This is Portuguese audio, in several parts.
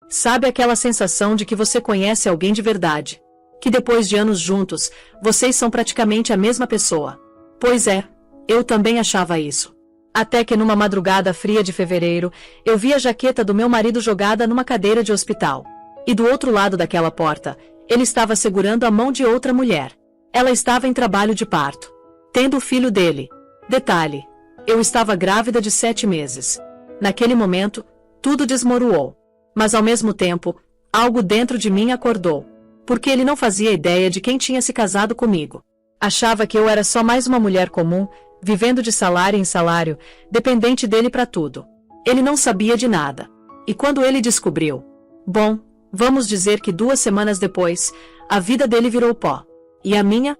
Sabe aquela sensação de que você conhece alguém de verdade? Que depois de anos juntos, vocês são praticamente a mesma pessoa. Pois é, eu também achava isso. Até que numa madrugada fria de fevereiro, eu vi a jaqueta do meu marido jogada numa cadeira de hospital. E do outro lado daquela porta, ele estava segurando a mão de outra mulher. Ela estava em trabalho de parto, tendo o filho dele. Detalhe, eu estava grávida de 7 meses. Naquele momento, tudo desmoronou. Mas ao mesmo tempo, algo dentro de mim acordou. Porque ele não fazia ideia de quem tinha se casado comigo. Achava que eu era só mais uma mulher comum, vivendo de salário em salário, dependente dele para tudo. Ele não sabia de nada. E quando ele descobriu... Bom, vamos dizer que 2 semanas depois, a vida dele virou pó. E a minha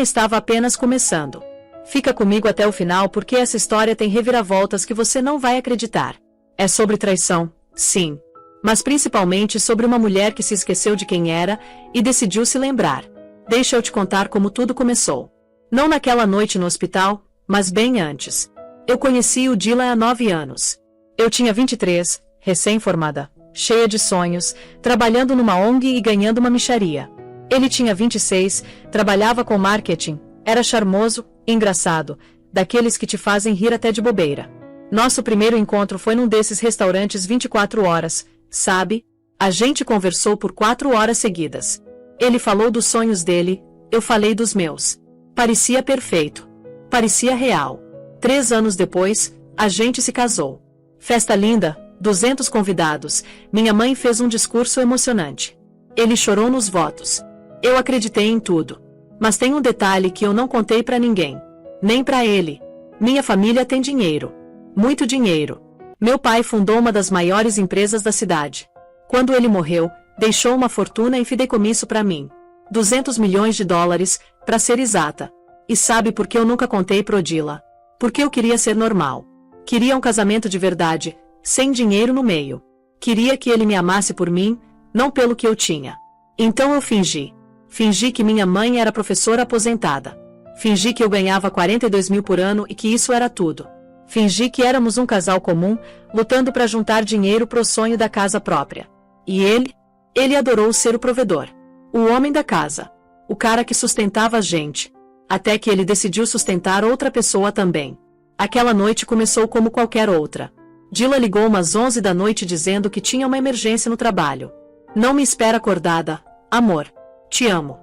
estava apenas começando. Fica comigo até o final porque essa história tem reviravoltas que você não vai acreditar. É sobre traição, sim. Mas principalmente sobre uma mulher que se esqueceu de quem era e decidiu se lembrar. Deixa eu te contar como tudo começou. Não naquela noite no hospital, mas bem antes. Eu conheci o Dylan há 9 anos. Eu tinha 23, recém-formada, cheia de sonhos, trabalhando numa ONG e ganhando uma mixaria. Ele tinha 26, trabalhava com marketing, era charmoso, engraçado, daqueles que te fazem rir até de bobeira. Nosso primeiro encontro foi num desses restaurantes 24 horas, sabe? A gente conversou por 4 horas seguidas. Ele falou dos sonhos dele, eu falei dos meus. Parecia perfeito. Parecia real. 3 anos depois, a gente se casou. Festa linda, 200 convidados, minha mãe fez um discurso emocionante. Ele chorou nos votos. Eu acreditei em tudo. Mas tem um detalhe que eu não contei pra ninguém. Nem pra ele. Minha família tem dinheiro. Muito dinheiro. Meu pai fundou uma das maiores empresas da cidade. Quando ele morreu, deixou uma fortuna em fideicomisso pra mim. 200 milhões de dólares, pra ser exata. E sabe por que eu nunca contei pro Dylan? Porque eu queria ser normal. Queria um casamento de verdade, sem dinheiro no meio. Queria que ele me amasse por mim, não pelo que eu tinha. Então eu fingi. Fingi que minha mãe era professora aposentada. Fingi que eu ganhava 42 mil por ano e que isso era tudo. Fingi que éramos um casal comum, lutando para juntar dinheiro pro sonho da casa própria. E ele adorou ser o provedor. O homem da casa. O cara que sustentava a gente. Até que ele decidiu sustentar outra pessoa também. Aquela noite começou como qualquer outra. Dylan ligou umas 11 da noite dizendo que tinha uma emergência no trabalho. Não me espera acordada, amor. Te amo.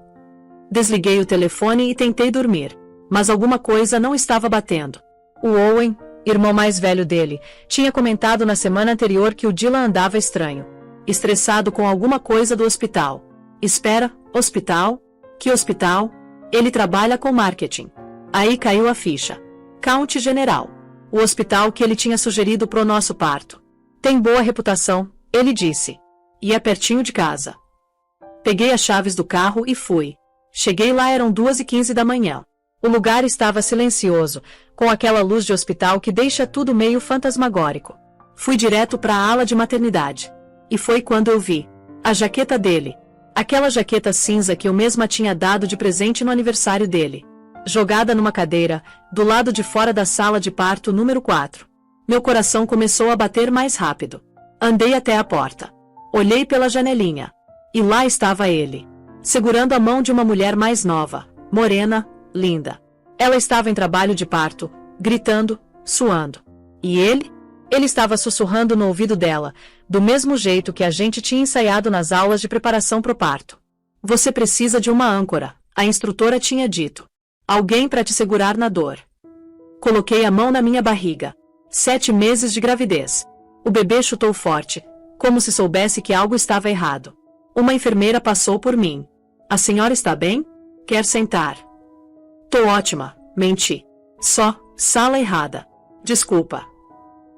Desliguei o telefone e tentei dormir. Mas alguma coisa não estava batendo. O Owen, irmão mais velho dele, tinha comentado na semana anterior que o Dylan andava estranho. Estressado com alguma coisa do hospital. Espera, hospital? Que hospital? Ele trabalha com marketing. Aí caiu a ficha. County General. O hospital que ele tinha sugerido pro nosso parto. Tem boa reputação, ele disse. E é pertinho de casa. Peguei as chaves do carro e fui. Cheguei lá eram 2h15 da manhã. O lugar estava silencioso, com aquela luz de hospital que deixa tudo meio fantasmagórico. Fui direto para a ala de maternidade. E foi quando eu vi a jaqueta dele. Aquela jaqueta cinza que eu mesma tinha dado de presente no aniversário dele. Jogada numa cadeira, do lado de fora da sala de parto número 4. Meu coração começou a bater mais rápido. Andei até a porta. Olhei pela janelinha. E lá estava ele, segurando a mão de uma mulher mais nova, morena, linda. Ela estava em trabalho de parto, gritando, suando. E ele? Ele estava sussurrando no ouvido dela, do mesmo jeito que a gente tinha ensaiado nas aulas de preparação pro parto. Você precisa de uma âncora, a instrutora tinha dito. Alguém para te segurar na dor. Coloquei a mão na minha barriga. 7 meses de gravidez. O bebê chutou forte, como se soubesse que algo estava errado. Uma enfermeira passou por mim. A senhora está bem? Quer sentar? Tô ótima, menti. Só, sala errada. Desculpa.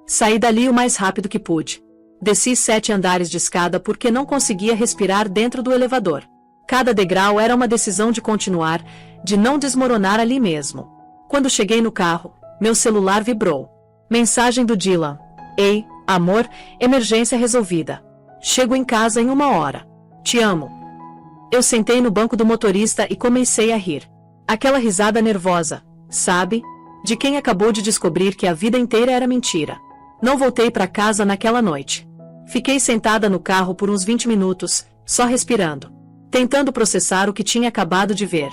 Saí dali o mais rápido que pude. Desci 7 andares de escada porque não conseguia respirar dentro do elevador. Cada degrau era uma decisão de continuar, de não desmoronar ali mesmo. Quando cheguei no carro, meu celular vibrou. Mensagem do Dylan. Ei, amor, emergência resolvida. Chego em casa em 1 hora. Te amo. Eu sentei no banco do motorista e comecei a rir. Aquela risada nervosa, sabe? De quem acabou de descobrir que a vida inteira era mentira. Não voltei para casa naquela noite. Fiquei sentada no carro por uns 20 minutos, só respirando, tentando processar o que tinha acabado de ver.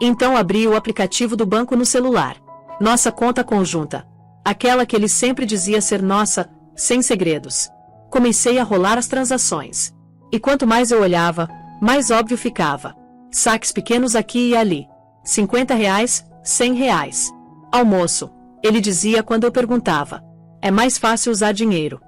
Então abri o aplicativo do banco no celular. Nossa conta conjunta. Aquela que ele sempre dizia ser nossa, sem segredos. Comecei a rolar as transações. E quanto mais eu olhava, mais óbvio ficava. Saques pequenos aqui e ali. R$50, R$100. Almoço, ele dizia quando eu perguntava. É mais fácil usar dinheiro.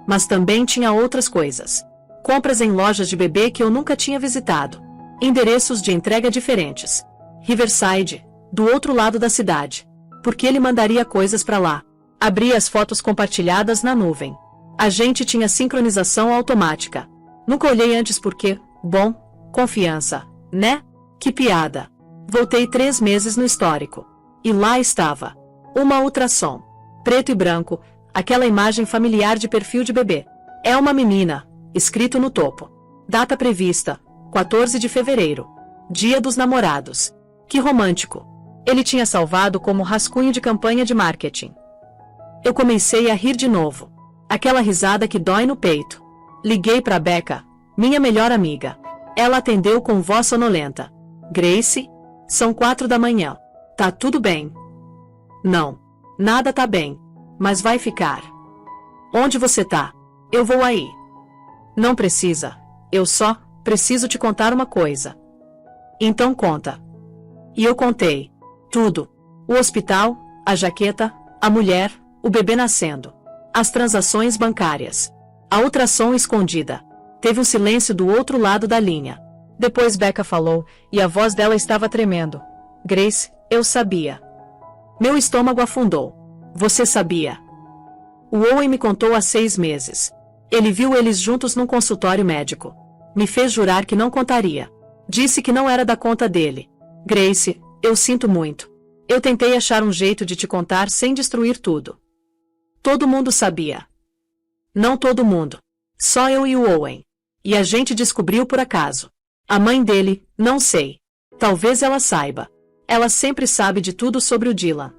Mas também tinha outras coisas. Compras em lojas de bebê que eu nunca tinha visitado. Endereços de entrega diferentes. Riverside, do outro lado da cidade. Porque ele mandaria coisas para lá. Abri as fotos compartilhadas na nuvem. A gente tinha sincronização automática. Nunca olhei antes porque, bom, confiança, né? Que piada. Voltei 3 meses no histórico. E lá estava. Uma ultrassom. Preto e branco, aquela imagem familiar de perfil de bebê. É uma menina, escrito no topo. Data prevista, 14 de fevereiro. Dia dos namorados. Que romântico. Ele tinha salvado como rascunho de campanha de marketing. Eu comecei a rir de novo. Aquela risada que dói no peito. Liguei para Becca, minha melhor amiga. Ela atendeu com voz sonolenta. Grace, são 4 da manhã. Tá tudo bem? Não. Nada tá bem. Mas vai ficar. Onde você tá? Eu vou aí. Não precisa. Eu só preciso te contar uma coisa. Então conta. E eu contei. Tudo. O hospital, a jaqueta, a mulher, o bebê nascendo. As transações bancárias. A ultrassom escondida. Teve um silêncio do outro lado da linha. Depois Becca falou, e a voz dela estava tremendo. Grace, eu sabia. Meu estômago afundou. Você sabia? O Owen me contou há 6 meses. Ele viu eles juntos num consultório médico. Me fez jurar que não contaria. Disse que não era da conta dele. Grace, eu sinto muito. Eu tentei achar um jeito de te contar sem destruir tudo. Todo mundo sabia. Não todo mundo. Só eu e o Owen. E a gente descobriu por acaso. A mãe dele, não sei. Talvez ela saiba. Ela sempre sabe de tudo sobre o Dylan.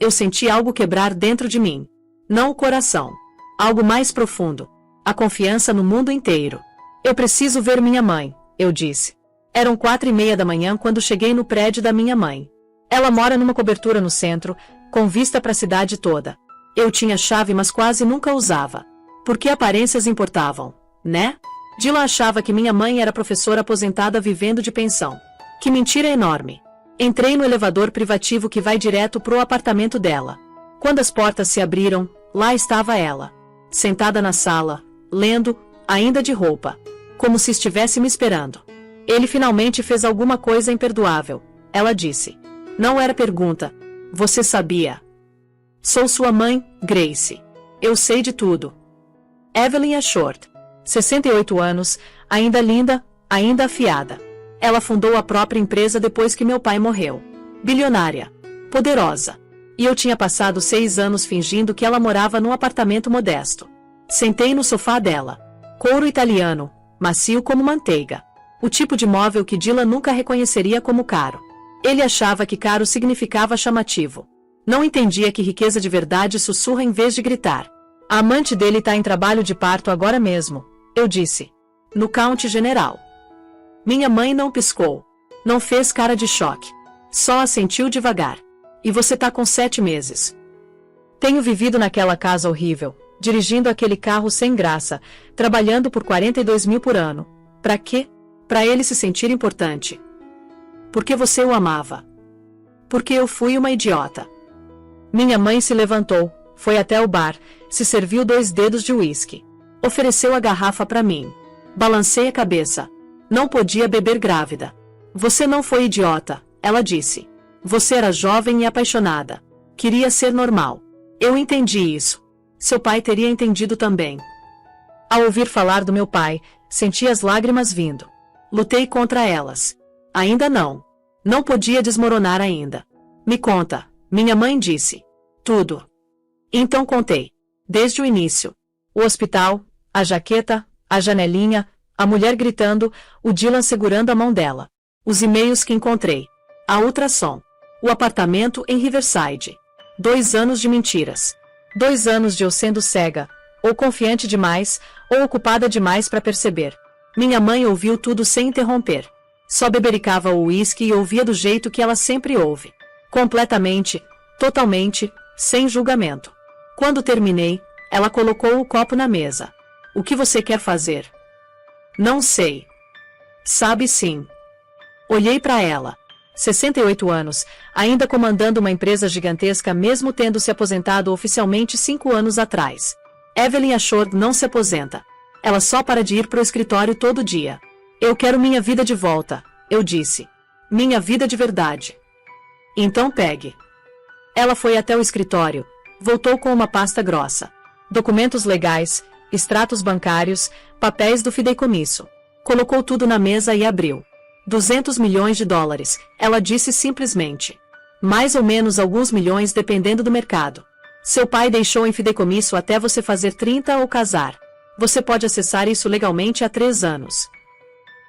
Eu senti algo quebrar dentro de mim. Não o coração. Algo mais profundo. A confiança no mundo inteiro. Eu preciso ver minha mãe, eu disse. Eram 4:30 da manhã quando cheguei no prédio da minha mãe. Ela mora numa cobertura no centro, com vista para a cidade toda. Eu tinha chave, mas quase nunca usava. Porque aparências importavam, né? Dylan achava que minha mãe era professora aposentada vivendo de pensão. Que mentira enorme. Entrei no elevador privativo que vai direto pro apartamento dela. Quando as portas se abriram, lá estava ela. Sentada na sala, lendo, ainda de roupa. Como se estivesse me esperando. Ele finalmente fez alguma coisa imperdoável. Ela disse. Não era pergunta. Você sabia? Sou sua mãe, Grace. Eu sei de tudo. Evelyn é Short. 68 anos, ainda linda, ainda afiada. Ela fundou a própria empresa depois que meu pai morreu. Bilionária. Poderosa. E eu tinha passado 6 anos fingindo que ela morava num apartamento modesto. Sentei no sofá dela. Couro italiano, macio como manteiga. O tipo de móvel que Dylan nunca reconheceria como caro. Ele achava que caro significava chamativo. Não entendia que riqueza de verdade sussurra em vez de gritar. A amante dele está em trabalho de parto agora mesmo, eu disse. No County General. Minha mãe não piscou. Não fez cara de choque. Só assentiu devagar. E você tá com 7 meses. Tenho vivido naquela casa horrível, dirigindo aquele carro sem graça, trabalhando por 42 mil por ano. Pra quê? Pra ele se sentir importante. Porque você o amava. Porque eu fui uma idiota. Minha mãe se levantou, foi até o bar, se serviu 2 dedos de uísque. Ofereceu a garrafa para mim. Balancei a cabeça. Não podia beber grávida. Você não foi idiota, ela disse. Você era jovem e apaixonada. Queria ser normal. Eu entendi isso. Seu pai teria entendido também. Ao ouvir falar do meu pai, senti as lágrimas vindo. Lutei contra elas. Ainda não. Não podia desmoronar ainda. Me conta, minha mãe disse. Tudo. Então contei. Desde o início. O hospital, a jaqueta, a janelinha, a mulher gritando, o Dylan segurando a mão dela. Os e-mails que encontrei. A ultrassom. O apartamento em Riverside. 2 anos de mentiras. 2 anos de eu sendo cega, Ou confiante demais, ou ocupada demais para perceber. Minha mãe ouviu tudo sem interromper. Só bebericava o uísque e ouvia do jeito que ela sempre ouve. Completamente, totalmente, sem julgamento. Quando terminei, ela colocou o copo na mesa. O que você quer fazer? Não sei. Sabe sim. Olhei para ela. 68 anos, ainda comandando uma empresa gigantesca mesmo tendo se aposentado oficialmente 5 anos atrás. Evelyn Ashford não se aposenta. Ela só para de ir pro escritório todo dia. Eu quero minha vida de volta, eu disse. Minha vida de verdade. Então pegue. Ela foi até o escritório, voltou com uma pasta grossa. Documentos legais, extratos bancários, papéis do fideicomisso. Colocou tudo na mesa e abriu. 200 milhões de dólares, ela disse simplesmente. Mais ou menos alguns milhões dependendo do mercado. Seu pai deixou em fideicomisso até você fazer 30 ou casar. Você pode acessar isso legalmente há 3 anos.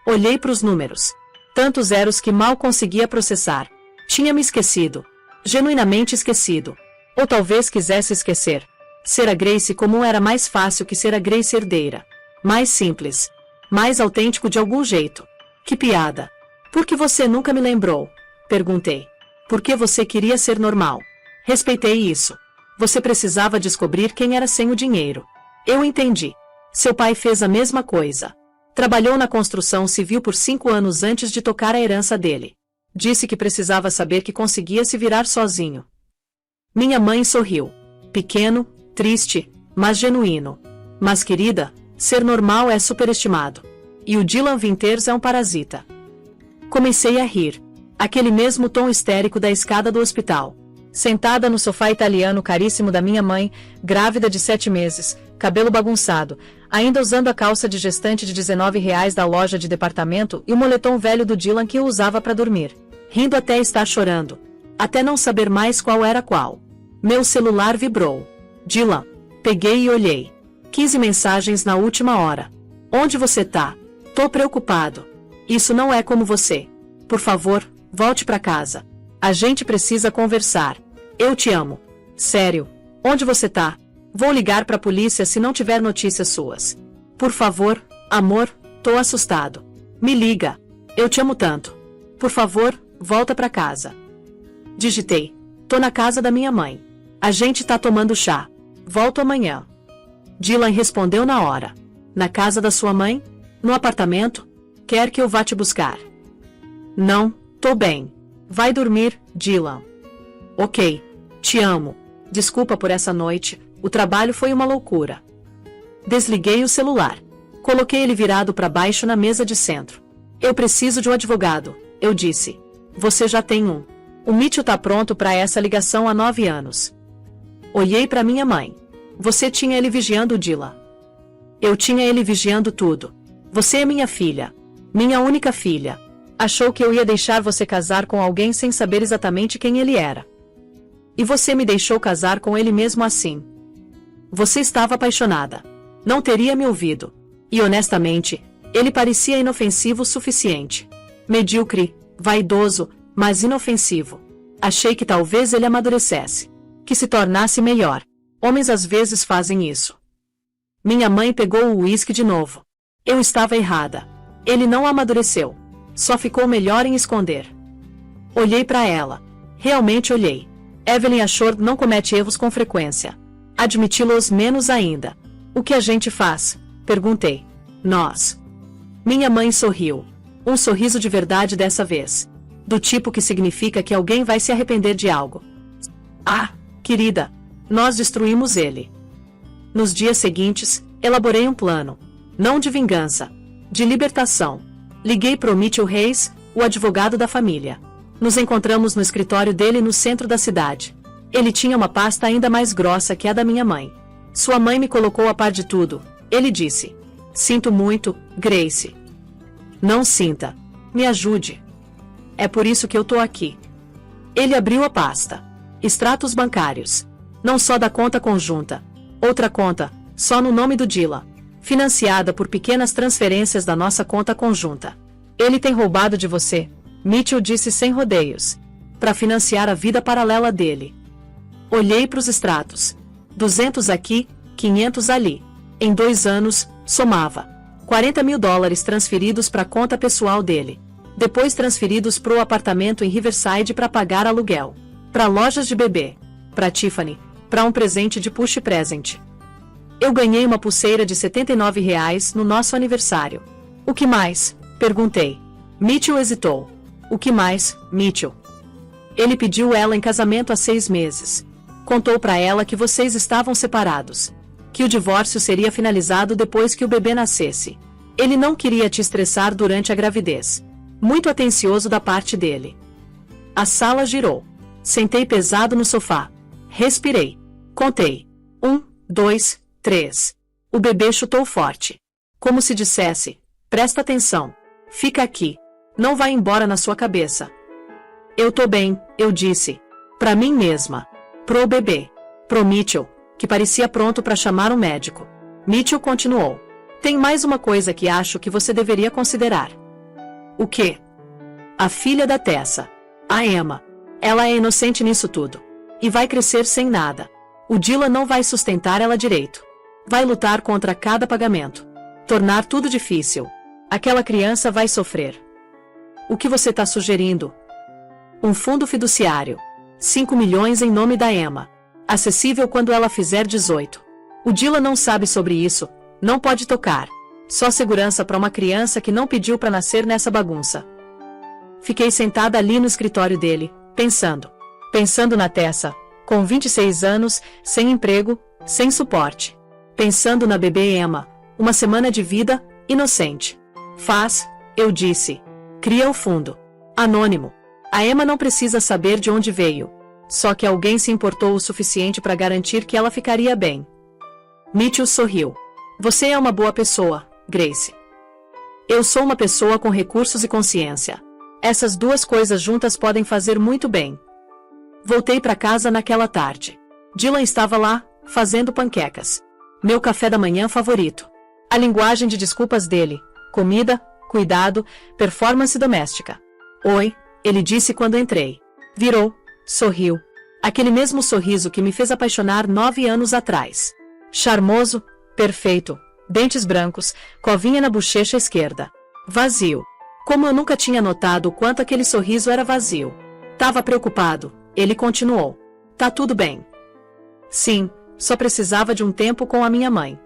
Olhei para os números. Tantos zeros que mal conseguia processar. Tinha me esquecido. Genuinamente esquecido. Ou talvez quisesse esquecer. Ser a Grace comum era mais fácil que ser a Grace herdeira. Mais simples. Mais autêntico de algum jeito. Que piada. Por que você nunca me lembrou? Perguntei. Porque você queria ser normal. Respeitei isso. Você precisava descobrir quem era sem o dinheiro. Eu entendi. Seu pai fez a mesma coisa. Trabalhou na construção civil por 5 anos antes de tocar a herança dele. Disse que precisava saber que conseguia se virar sozinho. Minha mãe sorriu. Pequeno, triste, mas genuíno. Mas querida, ser normal é superestimado. E o Dylan Winters é um parasita. Comecei a rir. Aquele mesmo tom histérico da escada do hospital. Sentada no sofá italiano caríssimo da minha mãe, grávida de 7 meses, cabelo bagunçado, ainda usando a calça de gestante de R$19 da loja de departamento e o moletom velho do Dylan que eu usava para dormir. Rindo até estar chorando. Até não saber mais qual era qual. Meu celular vibrou. Dylan. Peguei e olhei. 15 mensagens na última hora. Onde você tá? Tô preocupado. Isso não é como você. Por favor, volte para casa. A gente precisa conversar. Eu te amo. Sério. Onde você tá? Vou ligar pra polícia se não tiver notícias suas. Por favor, amor, tô assustado. Me liga. Eu te amo tanto. Por favor, volta pra casa. Digitei. Tô na casa da minha mãe. A gente tá tomando chá. Volto amanhã. Dylan respondeu na hora. Na casa da sua mãe? No apartamento? Quer que eu vá te buscar? Não, tô bem. Vai dormir, Dylan. Ok. Te amo. Desculpa por essa noite, o trabalho foi uma loucura. Desliguei o celular. Coloquei ele virado para baixo na mesa de centro. Eu preciso de um advogado, eu disse. Você já tem um. O Mitchell tá pronto para essa ligação há 9 anos. Olhei para minha mãe. Você tinha ele vigiando o Dylan. Eu tinha ele vigiando tudo. Você é minha filha. Minha única filha. Achou que eu ia deixar você casar com alguém sem saber exatamente quem ele era. E você me deixou casar com ele mesmo assim. Você estava apaixonada. Não teria me ouvido. E honestamente, ele parecia inofensivo o suficiente. Medíocre, vaidoso, mas inofensivo. Achei que talvez ele amadurecesse. Que se tornasse melhor. Homens às vezes fazem isso. Minha mãe pegou o uísque de novo. Eu estava errada. Ele não amadureceu. Só ficou melhor em esconder. Olhei para ela. Realmente olhei. Evelyn Ashford não comete erros com frequência. Admiti-los menos ainda. O que a gente faz? Perguntei. Nós. Minha mãe sorriu. Um sorriso de verdade dessa vez. Do tipo que significa que alguém vai se arrepender de algo. Ah, querida. Nós destruímos ele. Nos dias seguintes, elaborei um plano. Não de vingança. De libertação. Liguei pro Mitchell Reis, o advogado da família. Nos encontramos no escritório dele no centro da cidade. Ele tinha uma pasta ainda mais grossa que a da minha mãe. Sua mãe me colocou a par de tudo. Ele disse. Sinto muito, Grace. Não sinta. Me ajude. É por isso que eu tô aqui. Ele abriu a pasta. Extratos bancários. Não só da conta conjunta. Outra conta, só no nome do Dylan. Financiada por pequenas transferências da nossa conta conjunta. Ele tem roubado de você, Mitchell disse sem rodeios. Para financiar a vida paralela dele. Olhei para os extratos. 200 aqui, 500 ali. Em 2 anos, somava $40.000 transferidos para a conta pessoal dele. Depois transferidos pro apartamento em Riverside para pagar aluguel. Para lojas de bebê. Para Tiffany. Para um presente de push present. Eu ganhei uma pulseira de R$ 79 no nosso aniversário. O que mais? Perguntei. Mitchell hesitou. O que mais, Mitchell? Ele pediu ela em casamento há 6 meses. Contou para ela que vocês estavam separados. Que o divórcio seria finalizado depois que o bebê nascesse. Ele não queria te estressar durante a gravidez. Muito atencioso da parte dele. A sala girou. Sentei pesado no sofá. Respirei. Contei. 1, 2, 3. O bebê chutou forte. Como se dissesse, presta atenção. Fica aqui. Não vai embora na sua cabeça. Eu tô bem, eu disse. Pra mim mesma. Pro bebê. Pro Mitchell, que parecia pronto para chamar um médico. Mitchell continuou. Tem mais uma coisa que acho que você deveria considerar. O quê? A filha da Tessa. A Emma. Ela é inocente nisso tudo. E vai crescer sem nada. O Dylan não vai sustentar ela direito. Vai lutar contra cada pagamento. Tornar tudo difícil. Aquela criança vai sofrer. O que você tá sugerindo? Um fundo fiduciário. 5 milhões em nome da Emma. Acessível quando ela fizer 18. O Dylan não sabe sobre isso. Não pode tocar. Só segurança para uma criança que não pediu para nascer nessa bagunça. Fiquei sentada ali no escritório dele, pensando. Pensando na Tessa, com 26 anos, sem emprego, sem suporte. Pensando na bebê Emma, uma semana de vida, inocente. Faz, eu disse. Cria o fundo. Anônimo. A Emma não precisa saber de onde veio. Só que alguém se importou o suficiente para garantir que ela ficaria bem. Mitchell sorriu. Você é uma boa pessoa, Grace. Eu sou uma pessoa com recursos e consciência. Essas duas coisas juntas podem fazer muito bem. Voltei para casa naquela tarde. Dylan estava lá, fazendo panquecas. Meu café da manhã favorito. A linguagem de desculpas dele. Comida, cuidado, performance doméstica. Oi, ele disse quando entrei. Virou, sorriu. Aquele mesmo sorriso que me fez apaixonar 9 anos atrás. Charmoso, perfeito, dentes brancos, covinha na bochecha esquerda. Vazio. Como eu nunca tinha notado o quanto aquele sorriso era vazio. Tava preocupado, ele continuou. Tá tudo bem. Sim, só precisava de um tempo com a minha mãe.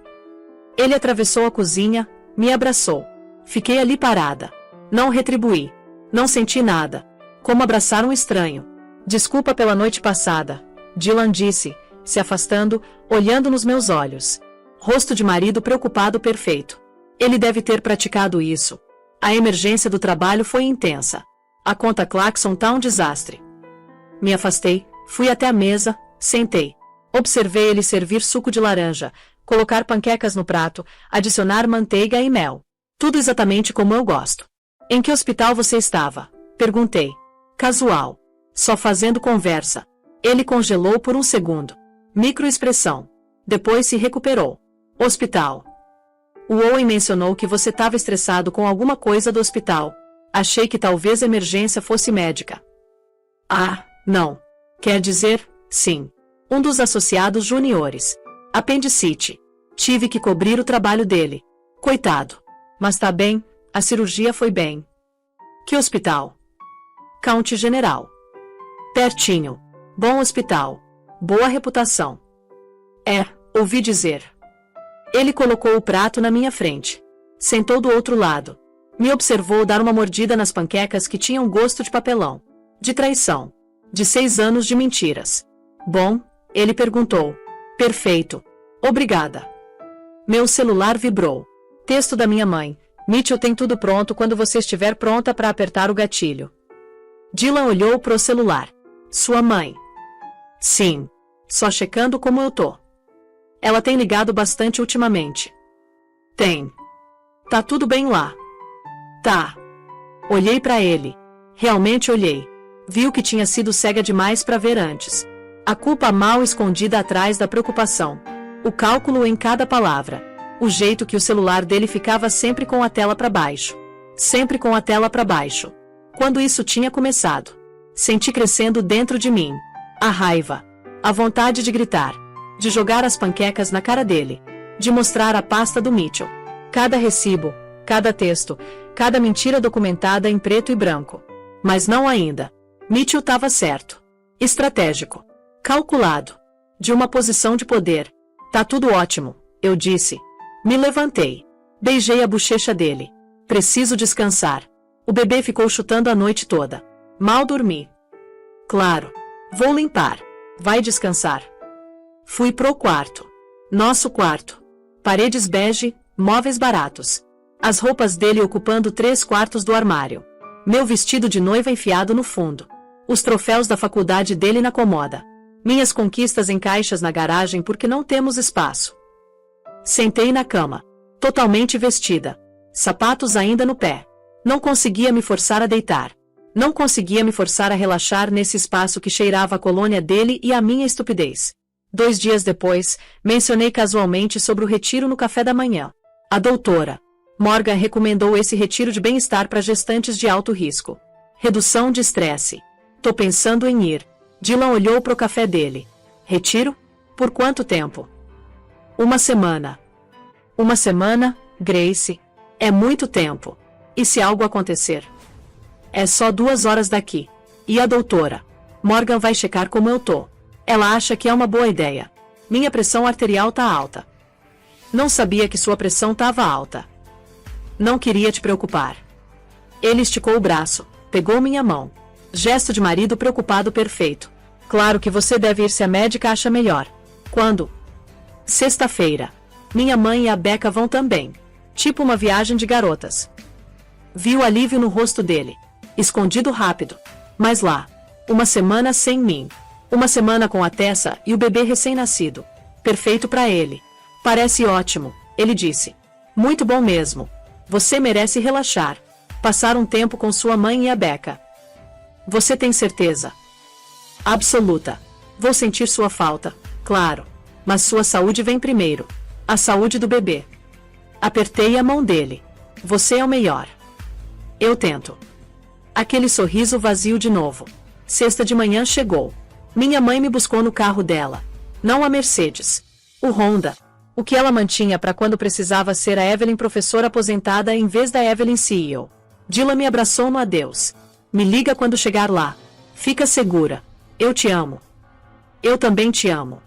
Ele atravessou a cozinha, me abraçou. Fiquei ali parada. Não retribuí. Não senti nada. Como abraçar um estranho. Desculpa pela noite passada, Dylan disse, se afastando, olhando nos meus olhos. Rosto de marido preocupado perfeito. Ele deve ter praticado isso. A emergência do trabalho foi intensa. A conta Clarkson tá um desastre. Me afastei, fui até a mesa, sentei. Observei ele servir suco de laranja, colocar panquecas no prato, adicionar manteiga e mel. Tudo exatamente como eu gosto. Em que hospital você estava? Perguntei. Casual. Só fazendo conversa. Ele congelou por um segundo. Microexpressão. Depois se recuperou. Hospital. O Owen mencionou que você estava estressado com alguma coisa do hospital. Achei que talvez a emergência fosse médica. Ah, não. Quer dizer, sim. Um dos associados juniores. Apendicite. Tive que cobrir o trabalho dele. Coitado. Mas tá bem, a cirurgia foi bem. Que hospital? County General. Pertinho. Bom hospital. Boa reputação. Ouvi dizer. Ele colocou o prato na minha frente. Sentou do outro lado. Me observou dar uma mordida nas panquecas que tinham gosto de papelão. De traição. De 6 anos de mentiras. Bom? Ele perguntou. Perfeito. Obrigada. Meu celular vibrou. Texto da minha mãe. Mitchell tem tudo pronto quando você estiver pronta para apertar o gatilho. Dylan olhou pro celular. Sua mãe. Sim. Só checando como eu tô. Ela tem ligado bastante ultimamente. Tem. Tá tudo bem lá. Tá. Olhei pra ele. Realmente olhei. Viu que tinha sido cega demais pra ver antes. A culpa mal escondida atrás da preocupação. O cálculo em cada palavra. O jeito que o celular dele ficava sempre com a tela pra baixo. Sempre com a tela pra baixo. Quando isso tinha começado. Senti crescendo dentro de mim. A raiva. A vontade de gritar. de jogar as panquecas na cara dele, de mostrar a pasta do Mitchell. Cada recibo, cada texto, cada mentira documentada em preto e branco. Mas não ainda. Mitchell estava certo. Estratégico. Calculado. De uma posição de poder. Tá tudo ótimo, eu disse. Me levantei. Beijei a bochecha dele. Preciso descansar. O bebê ficou chutando a noite toda. Mal dormi. Claro. Vou limpar. Vai descansar. Fui pro quarto. Nosso quarto. Paredes bege, móveis baratos. As roupas dele ocupando 3/4 do armário. Meu vestido de noiva enfiado no fundo. Os troféus da faculdade dele na comoda. Minhas conquistas em caixas na garagem porque não temos espaço. Sentei na cama. Totalmente vestida. Sapatos ainda no pé. Não conseguia me forçar a deitar. Não conseguia me forçar a relaxar nesse espaço que cheirava a colônia dele e a minha estupidez. 2 dias depois, mencionei casualmente sobre o retiro no café da manhã. A doutora Morgan recomendou esse retiro de bem-estar para gestantes de alto risco. Redução de estresse. Tô pensando em ir. Dylan olhou pro café dele. Retiro? Por quanto tempo? 1 semana. 1 semana, Grace? É muito tempo. E se algo acontecer? É só 2 horas daqui. E a doutora Morgan vai checar como eu tô. Ela acha que é uma boa ideia. Minha pressão arterial tá alta. Não sabia que sua pressão tava alta. Não queria te preocupar. Ele esticou o braço, pegou minha mão. Gesto de marido preocupado perfeito. Claro que você deve ir se a médica acha melhor. Quando? Sexta-feira. Minha mãe e a Becca vão também. Tipo uma viagem de garotas. Vi o alívio no rosto dele. Escondido rápido. Mas lá. 1 semana sem mim. 1 semana com a Tessa e o bebê recém-nascido. Perfeito para ele. Parece ótimo, ele disse. Muito bom mesmo. Você merece relaxar. Passar um tempo com sua mãe e a Becca. Você tem certeza? Absoluta. Vou sentir sua falta, claro. Mas sua saúde vem primeiro. A saúde do bebê. Apertei a mão dele. Você é o melhor. Eu tento. Aquele sorriso vazio de novo. Sexta de manhã chegou. Minha mãe me buscou no carro dela. Não a Mercedes. O Honda. O que ela mantinha para quando precisava ser a Evelyn professora aposentada em vez da Evelyn CEO. Dylan me abraçou no adeus. Me liga quando chegar lá. Fica segura. Eu te amo. Eu também te amo.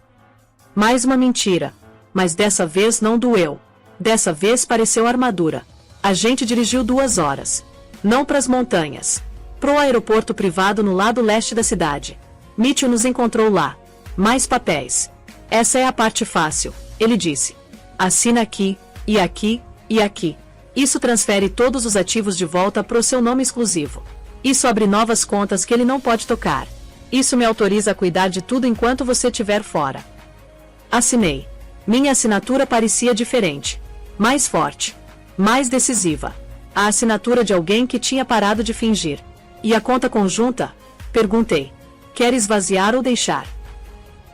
Mais uma mentira. Mas dessa vez não doeu. Dessa vez pareceu armadura. A gente dirigiu 2 horas. Não pras montanhas. Pro aeroporto privado no lado leste da cidade. Mitchell nos encontrou lá. Mais papéis. Essa é a parte fácil, ele disse. Assina aqui, e aqui, e aqui. Isso transfere todos os ativos de volta pro seu nome exclusivo. Isso abre novas contas que ele não pode tocar. Isso me autoriza a cuidar de tudo enquanto você estiver fora. Assinei. Minha assinatura parecia diferente. Mais forte. Mais decisiva. A assinatura de alguém que tinha parado de fingir. E a conta conjunta? Perguntei. Quer esvaziar ou deixar?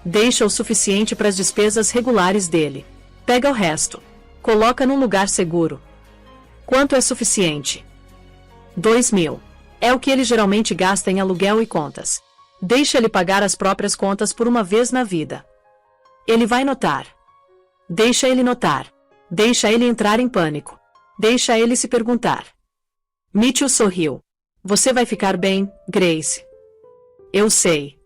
Deixa o suficiente para as despesas regulares dele. Pega o resto. Coloca num lugar seguro. Quanto é suficiente? 2.000. É o que ele geralmente gasta em aluguel e contas. Deixa ele pagar as próprias contas por uma vez na vida. Ele vai notar. Deixa ele notar. Deixa ele entrar em pânico. Deixa ele se perguntar. Mitchell sorriu. Você vai ficar bem, Grace. Eu sei.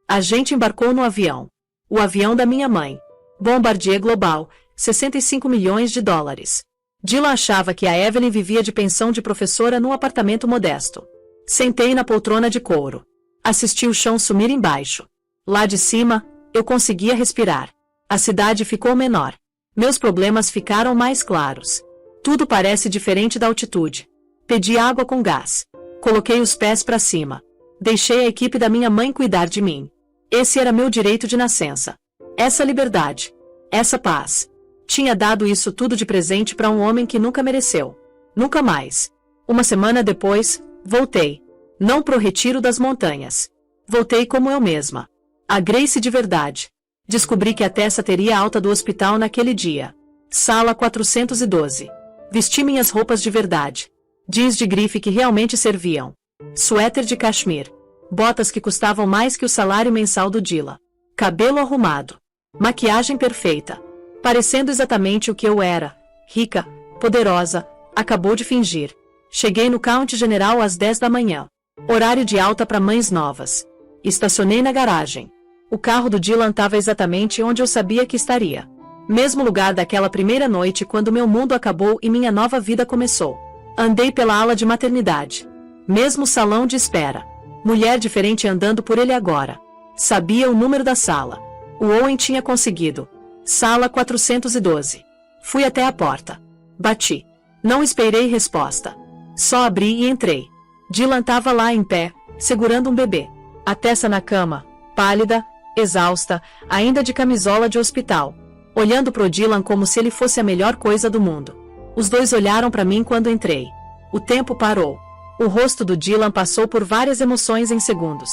A gente embarcou no avião. O avião da minha mãe. Bombardier Global, 65 milhões de dólares. Dylan achava que a Evelyn vivia de pensão de professora num apartamento modesto. Sentei na poltrona de couro. Assisti o chão sumir embaixo. Lá de cima, eu conseguia respirar. A cidade ficou menor. Meus problemas ficaram mais claros. Tudo parece diferente da altitude. Pedi água com gás. Coloquei os pés para cima. Deixei a equipe da minha mãe cuidar de mim. Esse era meu direito de nascença. Essa liberdade. Essa paz. Tinha dado isso tudo de presente para um homem que nunca mereceu. Nunca mais. 1 semana depois, voltei. Não pro retiro das montanhas. Voltei como eu mesma. A Grace de verdade. Descobri que a Tessa teria alta do hospital naquele dia. Sala 412. Vesti minhas roupas de verdade. Jeans de grife que realmente serviam. Suéter de cachemir. Botas que custavam mais que o salário mensal do Dylan. Cabelo arrumado. Maquiagem perfeita. Parecendo exatamente o que eu era. Rica, poderosa, acabou de fingir. Cheguei no County General às 10 da manhã. Horário de alta para mães novas. Estacionei na garagem. O carro do Dylan estava exatamente onde eu sabia que estaria. Mesmo lugar daquela primeira noite quando meu mundo acabou e minha nova vida começou. Andei pela ala de maternidade. Mesmo salão de espera. Mulher diferente andando por ele agora. Sabia o número da sala. O Owen tinha conseguido. Sala 412. Fui até a porta. Bati. Não esperei resposta. Só abri e entrei. Dylan estava lá em pé, segurando um bebê. A Tessa na cama, pálida, exausta, ainda de camisola de hospital. Olhando pro Dylan como se ele fosse a melhor coisa do mundo. Os dois olharam para mim quando entrei. O tempo parou. O rosto do Dylan passou por várias emoções em segundos.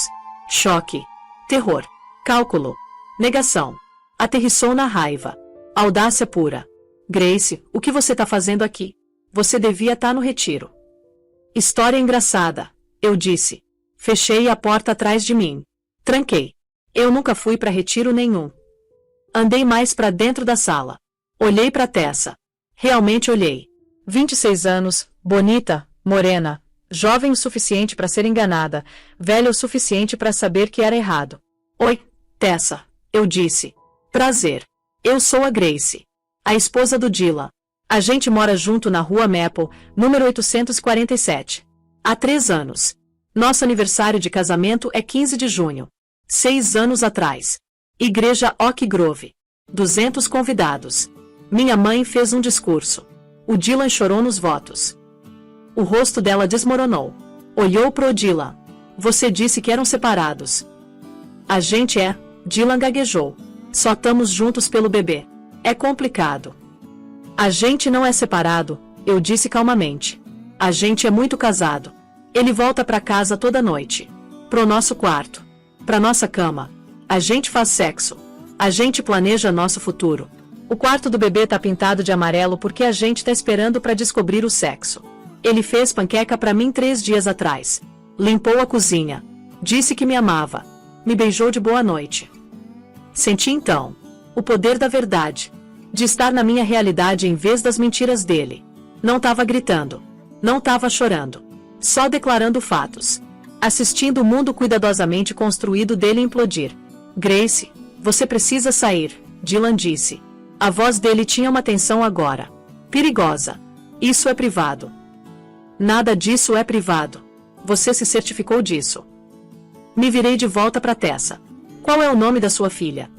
Choque. Terror. Cálculo. Negação. Aterrissou na raiva. Audácia pura. Grace, o que você tá fazendo aqui? Você devia estar no retiro. História engraçada, eu disse. Fechei a porta atrás de mim. Tranquei. Eu nunca fui para retiro nenhum. Andei mais para dentro da sala. Olhei para Tessa. Realmente olhei. 26 anos, bonita, morena, jovem o suficiente para ser enganada, velha o suficiente para saber que era errado. Oi, Tessa, eu disse. Prazer. Eu sou a Grace. A esposa do Dylan. A gente mora junto na rua Maple, número 847. Há 3 anos. Nosso aniversário de casamento é 15 de junho. 6 anos atrás. Igreja Oak Grove. 200 convidados. Minha mãe fez um discurso. O Dylan chorou nos votos. O rosto dela desmoronou. Olhou pro Dylan. Você disse que eram separados. A gente é, Dylan gaguejou. Só estamos juntos pelo bebê. É complicado. A gente não é separado, eu disse calmamente. A gente é muito casado. Ele volta pra casa toda noite. Pro nosso quarto. Pra nossa cama. A gente faz sexo. A gente planeja nosso futuro. O quarto do bebê tá pintado de amarelo porque a gente tá esperando pra descobrir o sexo. Ele fez panqueca pra mim 3 dias atrás. Limpou a cozinha. Disse que me amava. Me beijou de boa noite. Senti então o poder da verdade. De estar na minha realidade em vez das mentiras dele. Não tava gritando. Não tava chorando. Só declarando fatos. Assistindo o mundo cuidadosamente construído dele implodir. Grace, você precisa sair, Dylan disse. A voz dele tinha uma tensão agora. Perigosa. Isso é privado. Nada disso é privado. Você se certificou disso. Me virei de volta para Tessa. Qual é o nome da sua filha?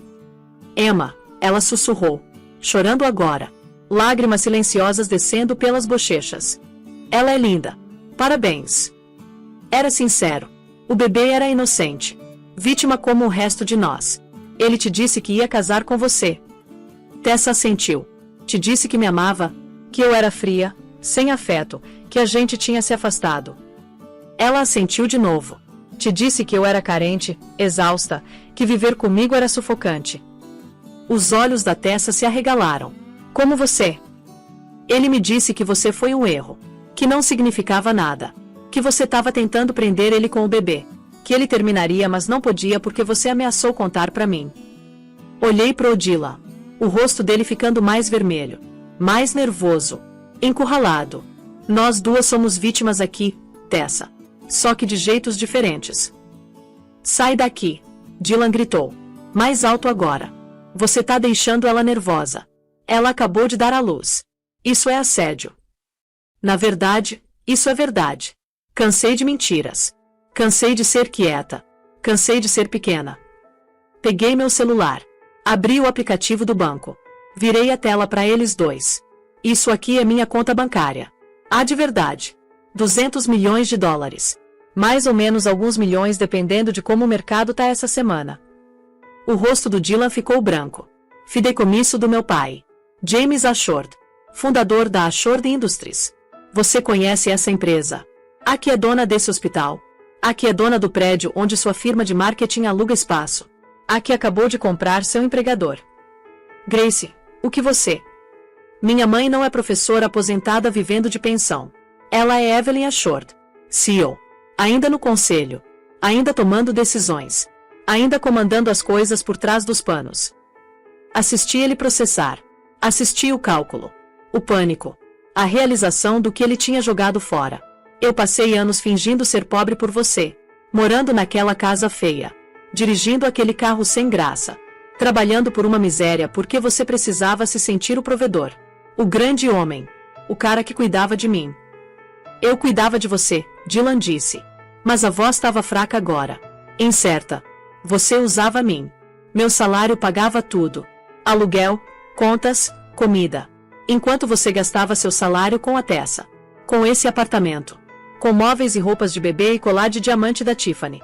Emma, ela sussurrou. Chorando agora. Lágrimas silenciosas descendo pelas bochechas. Ela é linda. Parabéns. Era sincero. O bebê era inocente. Vítima como o resto de nós. Ele te disse que ia casar com você. Tessa assentiu. Te disse que me amava, que eu era fria, sem afeto, que a gente tinha se afastado. Ela assentiu de novo. Te disse que eu era carente, exausta, que viver comigo era sufocante. Os olhos da Tessa se arregalaram. Como você? Ele me disse que você foi um erro. Que não significava nada. Que você estava tentando prender ele com o bebê. Que ele terminaria mas não podia porque você ameaçou contar pra mim. Olhei pro Dylan. O rosto dele ficando mais vermelho. Mais nervoso. Encurralado. Nós duas somos vítimas aqui, Tessa. Só que de jeitos diferentes. Sai daqui. Dylan gritou. Mais alto agora. Você tá deixando ela nervosa. Ela acabou de dar à luz. Isso é assédio. Na verdade, isso é verdade. Cansei de mentiras. Cansei de ser quieta. Cansei de ser pequena. Peguei meu celular. Abri o aplicativo do banco. Virei a tela para eles dois. Isso aqui é minha conta bancária. Ah, de verdade. 200 milhões de dólares. Mais ou menos alguns milhões dependendo de como o mercado tá essa semana. O rosto do Dylan ficou branco. Fideicomisso do meu pai. James Ashord. Fundador da Ashord Industries. Você conhece essa empresa? A que é dona desse hospital. A que é dona do prédio onde sua firma de marketing aluga espaço. A que acabou de comprar seu empregador. Grace, o que você? Minha mãe não é professora aposentada vivendo de pensão. Ela é Evelyn Ashord, CEO. Ainda no conselho. Ainda tomando decisões. Ainda comandando as coisas por trás dos panos. Assisti ele processar. Assisti o cálculo. O pânico. A realização do que ele tinha jogado fora. Eu passei anos fingindo ser pobre por você. Morando naquela casa feia. Dirigindo aquele carro sem graça. Trabalhando por uma miséria porque você precisava se sentir o provedor. O grande homem. O cara que cuidava de mim. Eu cuidava de você, Dylan disse. Mas a voz estava fraca agora. Incerta. Você usava mim. Meu salário pagava tudo. Aluguel, contas, comida. Enquanto você gastava seu salário com a Tessa. Com esse apartamento. Com móveis e roupas de bebê e colar de diamante da Tiffany.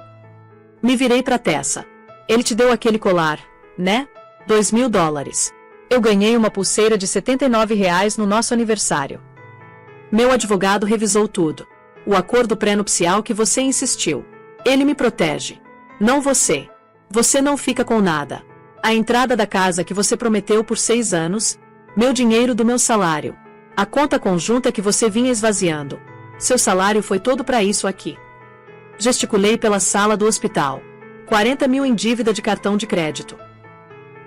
Me virei pra Tessa. Ele te deu aquele colar, né? $2.000. Eu ganhei uma pulseira de R$ 79 no nosso aniversário. Meu advogado revisou tudo. O acordo pré-nupcial que você insistiu. Ele me protege. Não você. Você não fica com nada. A entrada da casa que você prometeu por 6 anos. Meu dinheiro do meu salário. A conta conjunta que você vinha esvaziando. Seu salário foi todo para isso aqui. Gesticulei pela sala do hospital. 40 mil em dívida de cartão de crédito.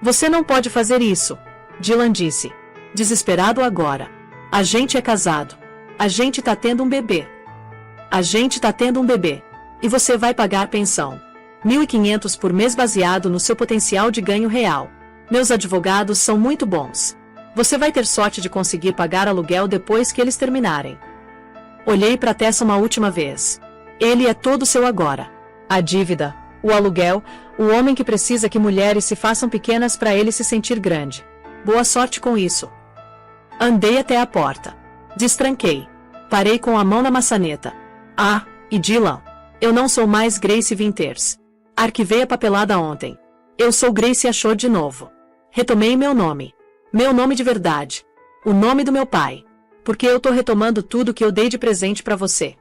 Você não pode fazer isso, Dylan disse. Desesperado agora. A gente é casado. A gente tá tendo um bebê. A gente tá tendo um bebê. E você vai pagar pensão. 1.500 por mês baseado no seu potencial de ganho real. Meus advogados são muito bons. Você vai ter sorte de conseguir pagar aluguel depois que eles terminarem. Olhei para Tessa uma última vez. Ele é todo seu agora. A dívida, o aluguel, o homem que precisa que mulheres se façam pequenas para ele se sentir grande. Boa sorte com isso. Andei até a porta. Destranquei. Parei com a mão na maçaneta. Ah, e Dylan. Eu não sou mais Grace Winters. Arquivei a papelada ontem. Eu sou Grace Ashore de novo. Retomei meu nome. Meu nome de verdade. O nome do meu pai. Porque eu tô retomando tudo que eu dei de presente pra você.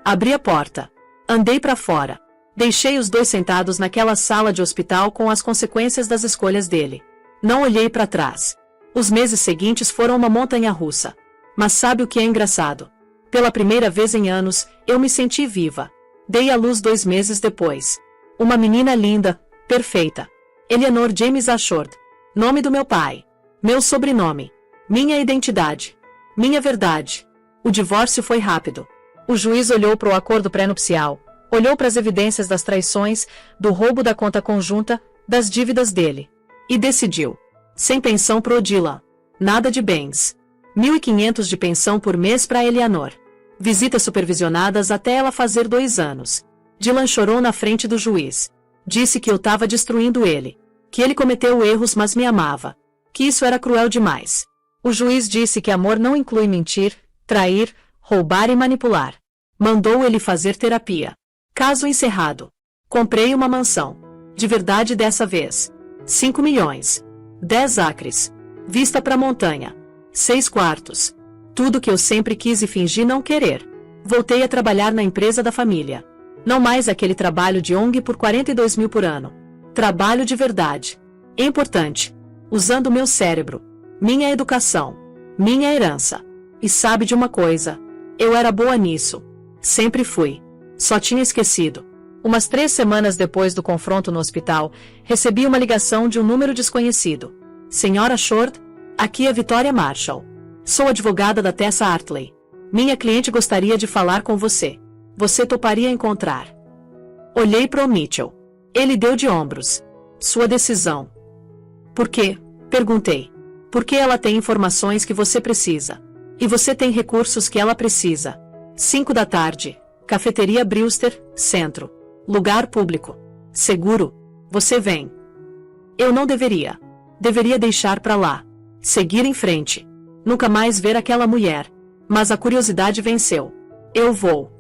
Abri a porta. Andei pra fora. Deixei os dois sentados naquela sala de hospital com as consequências das escolhas dele. Não olhei pra trás. Os meses seguintes foram uma montanha-russa. Mas sabe o que é engraçado? Pela primeira vez em anos, eu me senti viva. Dei à luz 2 meses depois. Uma menina linda, perfeita. Eleanor James Ashore. Nome do meu pai. Meu sobrenome. Minha identidade. Minha verdade. O divórcio foi rápido. O juiz olhou para o acordo pré-nupcial. Olhou para as evidências das traições, do roubo da conta conjunta, das dívidas dele. E decidiu. Sem pensão pro Dylan. Nada de bens. 1.500 de pensão por mês para Eleanor. Visitas supervisionadas até ela fazer 2 anos. Dylan chorou na frente do juiz. Disse que eu estava destruindo ele. Que ele cometeu erros mas me amava. Que isso era cruel demais. O juiz disse que amor não inclui mentir, trair, roubar e manipular. Mandou ele fazer terapia. Caso encerrado. Comprei uma mansão. De verdade dessa vez. 5 milhões. 10 acres. Vista pra montanha. 6 quartos. Tudo que eu sempre quis e fingi não querer. Voltei a trabalhar na empresa da família. Não mais aquele trabalho de ONG por 42 mil por ano. Trabalho de verdade. Importante. Usando meu cérebro. Minha educação. Minha herança. E sabe de uma coisa? Eu era boa nisso. Sempre fui. Só tinha esquecido. Umas 3 semanas depois do confronto no hospital, recebi uma ligação de um número desconhecido. Senhora Ashore, aqui é Victoria Marshall. Sou advogada da Tessa Hartley. Minha cliente gostaria de falar com você. Você toparia encontrar? Olhei para o Mitchell. Ele deu de ombros. Sua decisão. Por quê? Perguntei. Porque ela tem informações que você precisa. E você tem recursos que ela precisa. 5 da tarde. Cafeteria Brewster, Centro. Lugar público. Seguro. Você vem. Eu não deveria. Deveria deixar pra lá. Seguir em frente. Nunca mais ver aquela mulher. Mas a curiosidade venceu. Eu vou.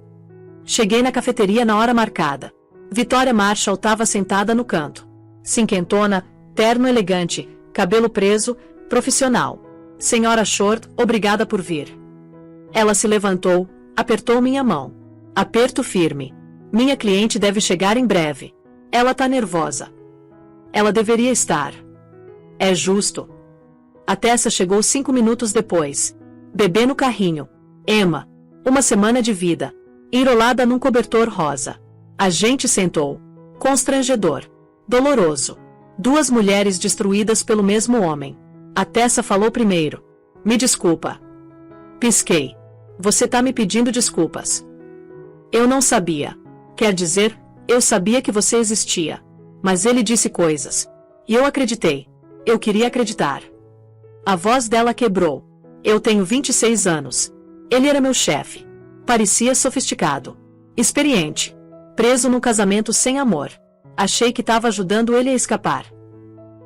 Cheguei na cafeteria na hora marcada. Victoria Marshall estava sentada no canto. Cinquentona, terno elegante, cabelo preso, profissional. Senhora Ashore, obrigada por vir. Ela se levantou, apertou minha mão. Aperto firme. Minha cliente deve chegar em breve. Ela tá nervosa. Ela deveria estar. É justo. A Tessa chegou 5 minutos depois. Bebê no carrinho. Emma. 1 semana de vida. Enrolada num cobertor rosa. A gente sentou. Constrangedor. Doloroso. 2 mulheres destruídas pelo mesmo homem. A Tessa falou primeiro. Me desculpa. Pisquei. Você tá me pedindo desculpas. Eu não sabia. Quer dizer, eu sabia que você existia. Mas ele disse coisas. E eu acreditei. Eu queria acreditar. A voz dela quebrou. Eu tenho 26 anos. Ele era meu chefe. Parecia sofisticado. Experiente. Preso num casamento sem amor. Achei que estava ajudando ele a escapar.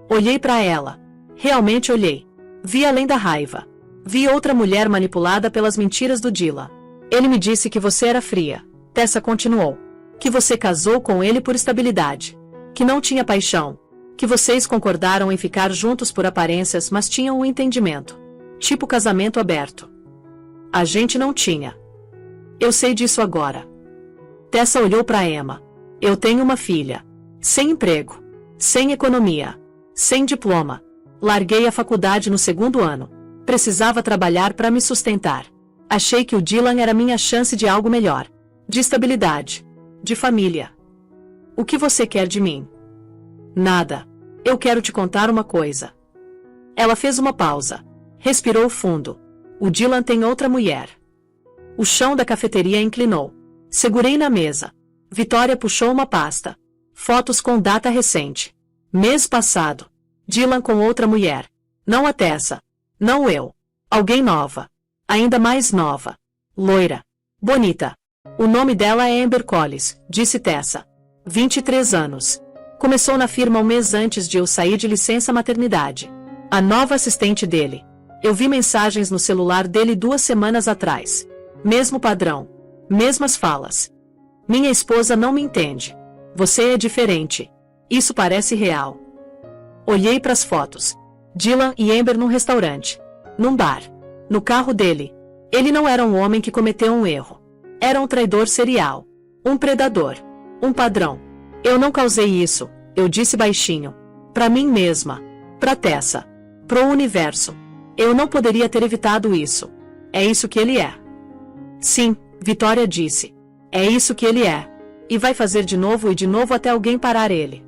Olhei para ela. Realmente olhei. Vi além da raiva. Vi outra mulher manipulada pelas mentiras do Dylan. Ele me disse que você era fria. Tessa continuou. Que você casou com ele por estabilidade. Que não tinha paixão. Que vocês concordaram em ficar juntos por aparências, mas tinham um entendimento. Tipo casamento aberto. A gente não tinha. Eu sei disso agora. Tessa olhou para Emma. Eu tenho uma filha. Sem emprego. Sem economia. Sem diploma. Larguei a faculdade no 2º ano. Precisava trabalhar para me sustentar. Achei que o Dylan era minha chance de algo melhor. De estabilidade. De família. O que você quer de mim? Nada. Eu quero te contar uma coisa. Ela fez uma pausa. Respirou fundo. O Dylan tem outra mulher. O chão da cafeteria inclinou. Segurei na mesa. Vitória puxou uma pasta. Fotos com data recente. Mês passado. Dylan com outra mulher. Não a Tessa. Não eu. Alguém nova. Ainda mais nova. Loira. Bonita. O nome dela é Amber Collins, disse Tessa. 23 anos. Começou na firma um mês antes de eu sair de licença maternidade. A nova assistente dele. Eu vi mensagens no celular dele 2 semanas atrás. Mesmo padrão. Mesmas falas. Minha esposa não me entende. Você é diferente. Isso parece real. Olhei para as fotos. Dylan e Amber num restaurante. Num bar. No carro dele. Ele não era um homem que cometeu um erro. Era um traidor serial. Um predador. Um padrão. Eu não causei isso, eu disse baixinho. Pra mim mesma. Pra Tessa. Pro universo. Eu não poderia ter evitado isso. É isso que ele é. Sim, Vitória disse. É isso que ele é. E vai fazer de novo e de novo até alguém parar ele.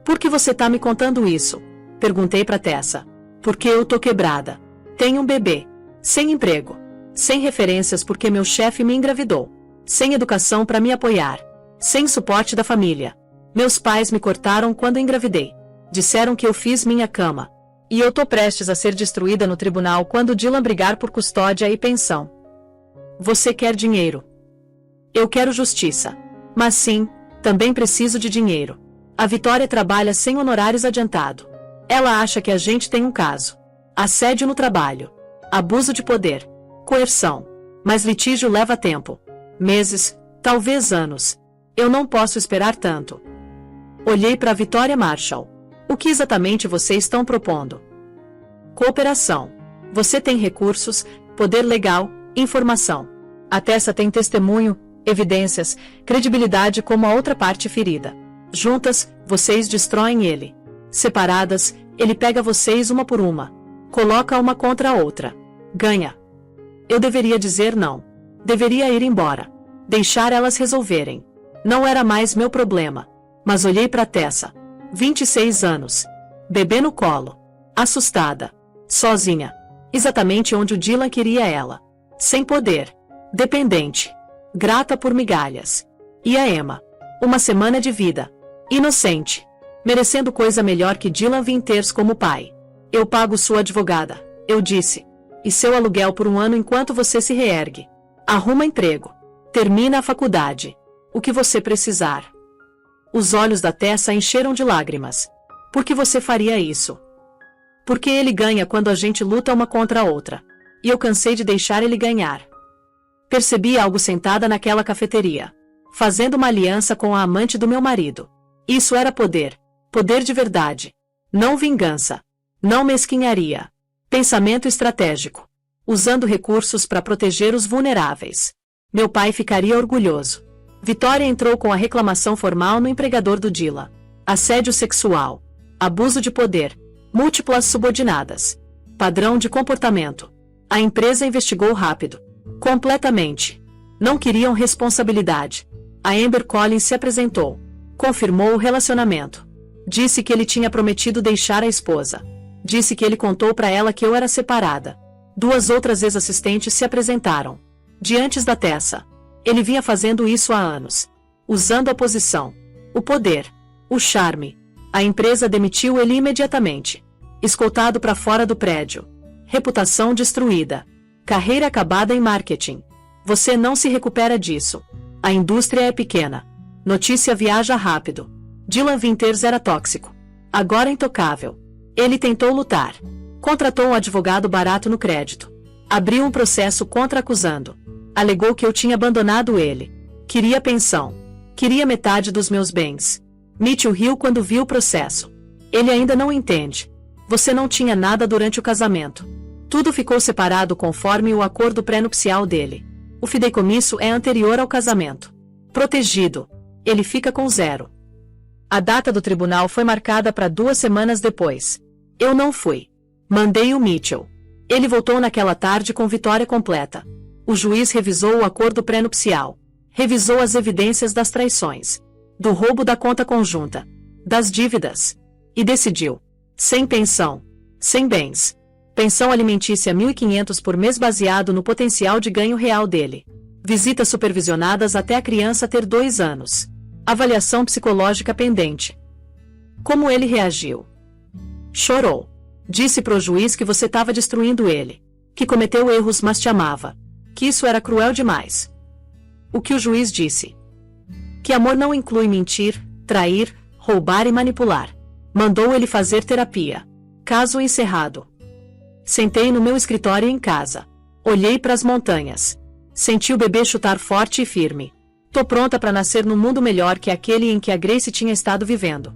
Por que você tá me contando isso? Perguntei pra Tessa. Porque eu tô quebrada. Tenho um bebê. Sem emprego. Sem referências porque meu chefe me engravidou. Sem educação pra me apoiar. Sem suporte da família. Meus pais me cortaram quando engravidei. Disseram que eu fiz minha cama. E eu tô prestes a ser destruída no tribunal quando Dylan brigar por custódia e pensão. Você quer dinheiro. Eu quero justiça. Mas sim, também preciso de dinheiro. A Vitória trabalha sem honorários adiantado. Ela acha que a gente tem um caso. Assédio no trabalho. Abuso de poder. Coerção. Mas litígio leva tempo. Meses, talvez anos. Eu não posso esperar tanto. Olhei para Vitória Marshall. O que exatamente vocês estão propondo? Cooperação. Você tem recursos, poder legal, informação. A Tessa tem testemunho, evidências, credibilidade como a outra parte ferida. Juntas, vocês destroem ele. Separadas, ele pega vocês uma por uma. Coloca uma contra a outra. Ganha. Eu deveria dizer não. Deveria ir embora. Deixar elas resolverem. Não era mais meu problema. Mas olhei para Tessa. 26 anos. Bebê no colo. Assustada. Sozinha. Exatamente onde o Dylan queria ela. Sem poder. Dependente. Grata por migalhas. E a Emma. Uma semana de vida. Inocente. Merecendo coisa melhor que Dylan Winters como pai. Eu pago sua advogada, eu disse. E seu aluguel por um ano enquanto você se reergue. Arruma emprego. Termina a faculdade. O que você precisar. Os olhos da Tessa encheram de lágrimas. Por que você faria isso? Porque ele ganha quando a gente luta uma contra a outra. E eu cansei de deixar ele ganhar. Percebi algo sentada naquela cafeteria. Fazendo uma aliança com a amante do meu marido. Isso era poder. Poder de verdade. Não vingança. Não mesquinharia. Pensamento estratégico. Usando recursos para proteger os vulneráveis. Meu pai ficaria orgulhoso. Vitória entrou com a reclamação formal no empregador do Dylan. Assédio sexual. Abuso de poder. Múltiplas subordinadas. Padrão de comportamento. A empresa investigou rápido. Completamente. Não queriam responsabilidade. A Amber Collins se apresentou. Confirmou o relacionamento. Disse que ele tinha prometido deixar a esposa. Disse que ele contou para ela que eu era separada. 2 outras ex-assistentes se apresentaram. Diante da Tessa. Ele vinha fazendo isso há anos. Usando a posição, o poder, o charme. A empresa demitiu ele imediatamente. Escoltado para fora do prédio. Reputação destruída. Carreira acabada em marketing. Você não se recupera disso. A indústria é pequena. Notícia viaja rápido. Dylan Winters era tóxico. Agora intocável. Ele tentou lutar. Contratou um advogado barato no crédito. Abriu um processo contra-acusando. Alegou que eu tinha abandonado ele. Queria pensão. Queria metade dos meus bens. Mitchell riu quando viu o processo. Ele ainda não entende. Você não tinha nada durante o casamento. Tudo ficou separado conforme o acordo pré-nupcial dele. O fideicomisso é anterior ao casamento. Protegido. Ele fica com 0. A data do tribunal foi marcada para 2 semanas depois. Eu não fui. Mandei o Mitchell. Ele voltou naquela tarde com vitória completa. O juiz revisou o acordo pré-nupcial. Revisou as evidências das traições. Do roubo da conta conjunta. Das dívidas. E decidiu. Sem pensão. Sem bens. Pensão alimentícia 1.500 por mês baseado no potencial de ganho real dele. Visitas supervisionadas até a criança ter 2 anos. Avaliação psicológica pendente. Como ele reagiu? Chorou. Disse pro juiz que você estava destruindo ele. Que cometeu erros, mas te amava. Que isso era cruel demais. O que o juiz disse? Que amor não inclui mentir, trair, roubar e manipular. Mandou ele fazer terapia. Caso encerrado. Sentei no meu escritório em casa. Olhei para as montanhas. Senti o bebê chutar forte e firme. Tô pronta para nascer num mundo melhor que aquele em que a Grace tinha estado vivendo.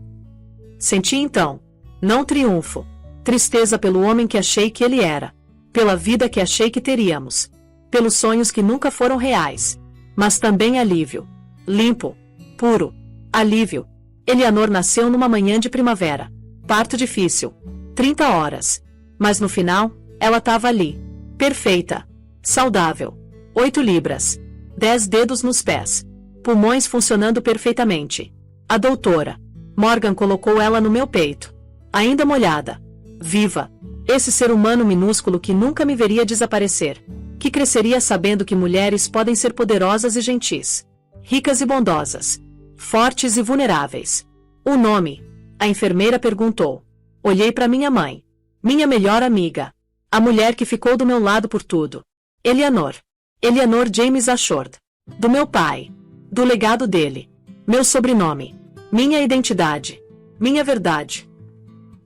Senti então, não triunfo, tristeza pelo homem que achei que ele era, pela vida que achei que teríamos, pelos sonhos que nunca foram reais, mas também alívio. Limpo, puro, alívio. Eleanor nasceu numa manhã de primavera. Parto difícil. 30 horas. Mas no final, ela estava ali. Perfeita. Saudável. 8 libras. 10 dedos nos pés. Pulmões funcionando perfeitamente. A doutora Morgan colocou ela no meu peito. Ainda molhada. Viva. Esse ser humano minúsculo que nunca me veria desaparecer. Que cresceria sabendo que mulheres podem ser poderosas e gentis. Ricas e bondosas. Fortes e vulneráveis. O nome? A enfermeira perguntou. Olhei para minha mãe. Minha melhor amiga. A mulher que ficou do meu lado por tudo. Eleanor. Eleanor James Ashford. Do meu pai. Do legado dele. Meu sobrenome. Minha identidade. Minha verdade.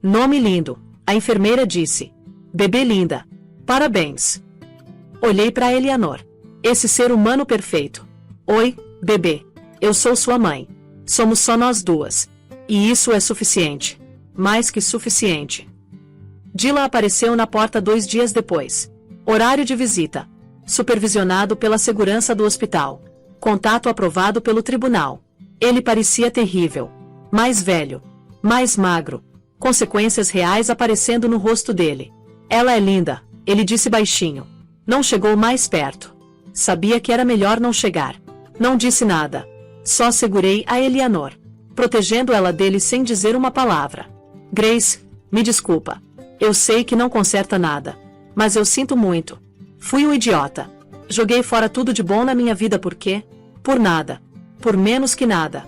Nome lindo. A enfermeira disse. Bebê linda. Parabéns. Olhei para Eleanor. Esse ser humano perfeito. Oi, bebê. Eu sou sua mãe. Somos só nós duas. E isso é suficiente. Mais que suficiente. Dylan apareceu na porta 2 dias depois. Horário de visita. Supervisionado pela segurança do hospital. Contato aprovado pelo tribunal. Ele parecia terrível. Mais velho. Mais magro. Consequências reais aparecendo no rosto dele. Ela é linda, ele disse baixinho. Não chegou mais perto. Sabia que era melhor não chegar. Não disse nada. Só segurei a Eleanor, protegendo ela dele sem dizer uma palavra. Grace, me desculpa. Eu sei que não conserta nada. Mas eu sinto muito. Fui um idiota. Joguei fora tudo de bom na minha vida por quê? Por nada. Por menos que nada.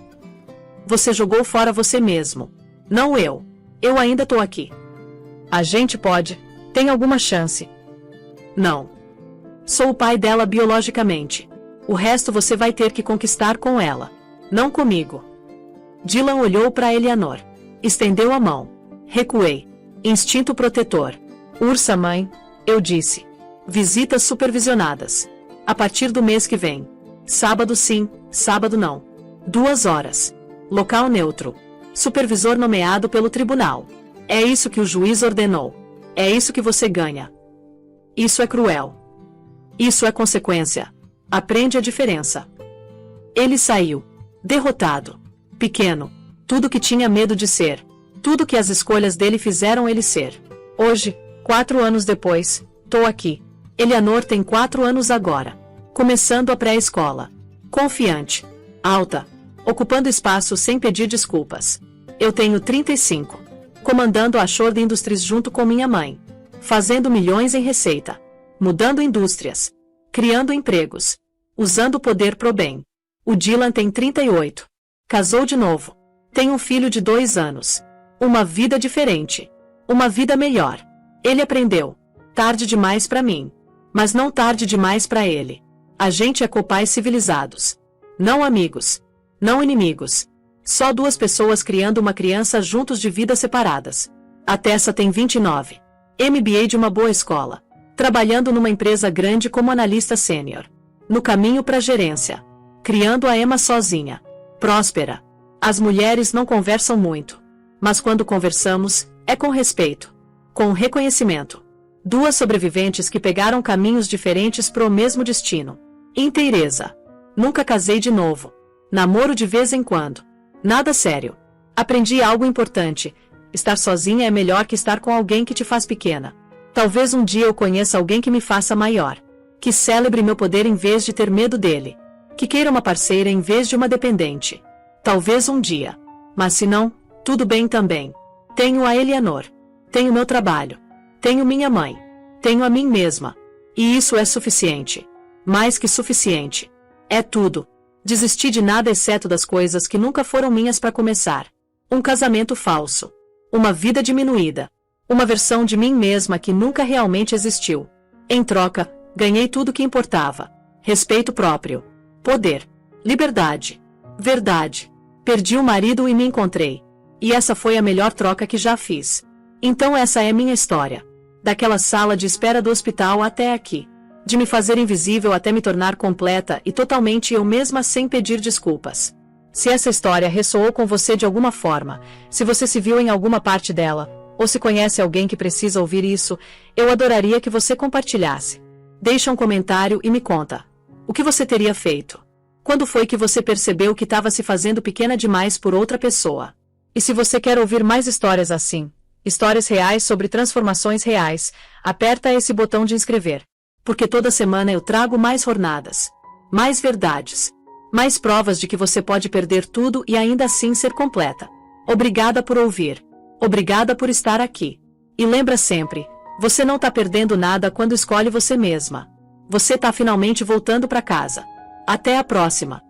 Você jogou fora você mesmo. Não eu. Eu ainda tô aqui. A gente pode. Tem alguma chance. Não. Sou o pai dela biologicamente. O resto você vai ter que conquistar com ela. Não comigo. Dylan olhou para Eleanor. Estendeu a mão. Recuei. Instinto protetor. Ursa mãe, eu disse. Visitas supervisionadas. A partir do mês que vem. Sábado sim, sábado não. 2 horas. Local neutro. Supervisor nomeado pelo tribunal. É isso que o juiz ordenou. É isso que você ganha. Isso é cruel. Isso é consequência. Aprende a diferença. Ele saiu. Derrotado. Pequeno. Tudo que tinha medo de ser. Tudo que as escolhas dele fizeram ele ser. Hoje, 4 anos depois, tô aqui. Eleanor tem 4 anos agora. Começando a pré-escola. Confiante. Alta. Ocupando espaço sem pedir desculpas. Eu tenho 35. Comandando a Shord Industries junto com minha mãe. Fazendo milhões em receita. Mudando indústrias. Criando empregos. Usando o poder pro bem. O Dylan tem 38. Casou de novo. Tem um filho de 2 anos. Uma vida diferente. Uma vida melhor. Ele aprendeu. Tarde demais pra mim. Mas não tarde demais pra ele. A gente é copais civilizados. Não amigos. Não inimigos. Só 2 pessoas criando uma criança juntos de vidas separadas. A Tessa tem 29. MBA de uma boa escola. Trabalhando numa empresa grande como analista sênior. No caminho pra gerência. Criando a Emma sozinha. Próspera. As mulheres não conversam muito. Mas quando conversamos, é com respeito. Com reconhecimento. 2 sobreviventes que pegaram caminhos diferentes pro mesmo destino. Inteireza. Nunca casei de novo. Namoro de vez em quando. Nada sério. Aprendi algo importante. Estar sozinha é melhor que estar com alguém que te faz pequena. Talvez um dia eu conheça alguém que me faça maior. Que celebre meu poder em vez de ter medo dele. Que queira uma parceira em vez de uma dependente. Talvez um dia. Mas se não, tudo bem também. Tenho a Eleanor. Tenho meu trabalho. Tenho minha mãe. Tenho a mim mesma. E isso é suficiente. Mais que suficiente. É tudo. Desisti de nada exceto das coisas que nunca foram minhas para começar. Um casamento falso. Uma vida diminuída. Uma versão de mim mesma que nunca realmente existiu. Em troca, ganhei tudo que importava. Respeito próprio. Poder. Liberdade. Verdade. Perdi o marido e me encontrei. E essa foi a melhor troca que já fiz. Então essa é minha história. Daquela sala de espera do hospital até aqui. De me fazer invisível até me tornar completa e totalmente eu mesma sem pedir desculpas. Se essa história ressoou com você de alguma forma, se você se viu em alguma parte dela, ou se conhece alguém que precisa ouvir isso, eu adoraria que você compartilhasse. Deixa um comentário e me conta. O que você teria feito? Quando foi que você percebeu que estava se fazendo pequena demais por outra pessoa? E se você quer ouvir mais histórias assim, histórias reais sobre transformações reais, aperta esse botão de inscrever. Porque toda semana eu trago mais jornadas, mais verdades, mais provas de que você pode perder tudo e ainda assim ser completa. Obrigada por ouvir. Obrigada por estar aqui. E lembra sempre, você não está perdendo nada quando escolhe você mesma. Você está finalmente voltando para casa. Até a próxima.